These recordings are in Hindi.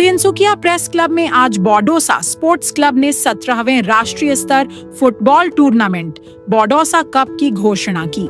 तिनसुकिया प्रेस क्लब में आज बोडोसा स्पोर्ट्स क्लब ने 17वें राष्ट्रीय स्तर फुटबॉल टूर्नामेंट बोडोसा कप की घोषणा की।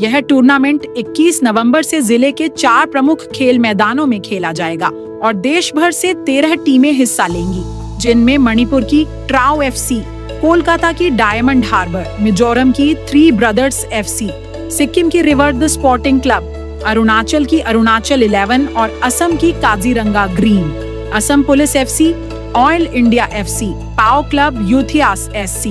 यह टूर्नामेंट 21 नवंबर से जिले के 4 प्रमुख खेल मैदानों में खेला जाएगा और देश भर से 13 टीमें हिस्सा लेंगी, जिनमें मणिपुर की ट्राउ एफसी, कोलकाता की डायमंड हार्बर, मिजोरम की 3 ब्रदर्स एफसी, सिक्किम की river the sporting club, Arunachal की अरुणाचल 11 और असम की Kaziranga green, Assam police FC, oil India FC, Pao club यूथियास SC,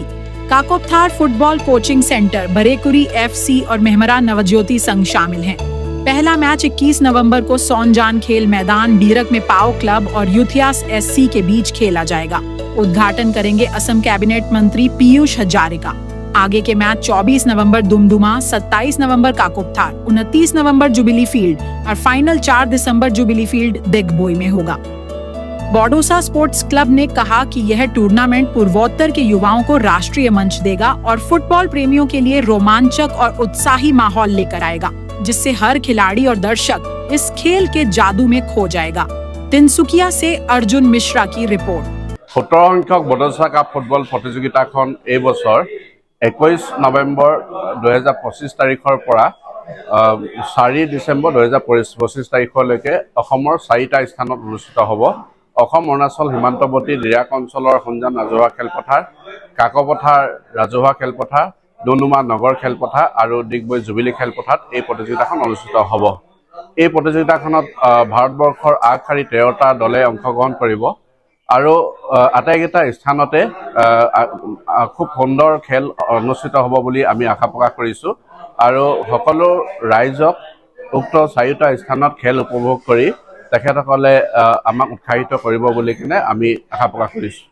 Kakopathar football coaching centre, Barekuri FC और मेहमरा नवज्योति संघ शामिल हैं। पहला मैच 21 नवंबर को सोनजान खेल मैदान डीरक में पाओ क्लब और यूथियास एससी के बीच खेला जाएगा। उद्घाटन करेंगे असम कैबिनेट मंत्री पीयूष हजारिका। आगे के मैच 24 नवंबर दुमदुमा, 27 नवंबर काकोपथार, 29 नवंबर जुबिली फील्ड और फाइनल 4 दिसंबर जुबिली फील्ड दिग्बोई में होगा। बोडोसा स्पोर्ट्स क्लब ने कहा कि यह टूर्नामेंट पूर्वोत्तर के युवाओं को राष्ट्रीय मंच देगा और फुटबॉल प्रेमियों के लिए रोमांचक और उत्साही माहौल लेकर आएगा, जिससे हर खिलाड़ी और दर्शक इस खेल के जादू में खो जाएगा। तिनसुकिया से अर्जुन मिश्रा की रिपोर्ट। 17 সংখ্যক बोडोसा কাপ ফুটবল প্ৰতিযোগিতাখন এই বছৰ 21 নৱেম্বৰ 2025 তাৰিখৰ পৰা 4 ডিচেম্বৰ 2025 তাৰিখলৈকে অসমৰ 4টা স্থানত অনুষ্ঠিত হ'ব। অসম অৰুণাচল সীমান্তৱৰ্তী দিৰাক অঞ্চলৰ সঞ্জান ৰাজহুৱা খেলপথাৰ, কাকপথাৰ ৰাজহুৱা খেলপথাৰ, ডুমডুমা নগৰ খেলপথাৰ আৰু দিগবৈ জুবিলি খেলপথাৰত এই প্ৰতিযোগিতাখন অনুষ্ঠিত হ'ব। এই প্ৰতিযোগিতাখনত ভাৰতবৰ্ষৰ আগশাৰী 13টা দলে অংশগ্ৰহণ কৰিব আৰু আটাইকেইটা স্থানতে খুব সুন্দৰ খেল অনুষ্ঠিত হ'ব বুলি আমি আশা প্ৰকাশ কৰিছোঁ আৰু সকলো ৰাইজক উক্ত 4টা স্থানত খেল উপভোগ কৰি তেখেতসকলে আমাক উৎসাহিত কৰিব বুলি কিনে আমি আশা প্ৰকাশ কৰিছোঁ।